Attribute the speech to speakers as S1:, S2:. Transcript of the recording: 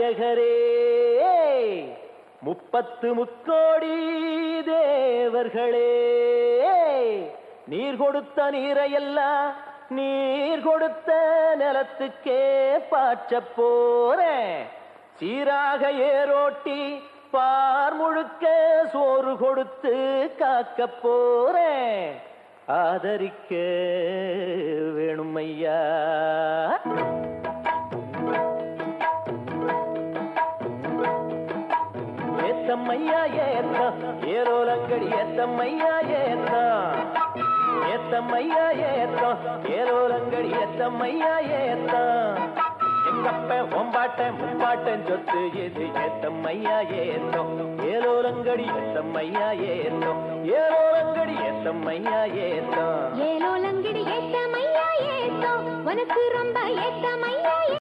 S1: விநாயகரே முப்பத்து முக்கோடி தேவர்களே நீர் கொடுத்த நீரையெல்லாம் நீர் கொடுத்த நிலத்துக்கே பாய்ச்ச போறேன் சீராக ஏரோட்டி பார் முழுக்க சோறு கொடுத்து காக்க போறேன் ஆதரிக்க வேணும் ஐயா ஏத்தம்மையா ஏத்தம் ஏரோலங்கடி ஏத்தம்மையா ஏத்தம் ஏத்தம்மையா ஏத்தம் ஏரோலங்கடி ஏத்தம்மையா ஏத்தம் எங்கப்ப ஒம்பாட்டன் முப்பாட்டன் சொத்து எது ஏத்தம்மையா ஏத்தம் ஏலோலங்கடி ஏத்தம்மையா ஏத்தம் ஏலோலங்கடி ஏத்தம்மையா ஏத்தம்
S2: ஏலோலங்கடி ஏத்தம்மையா ஏத்தம் உனக்கு ரொம்ப ஏத்தம்மையா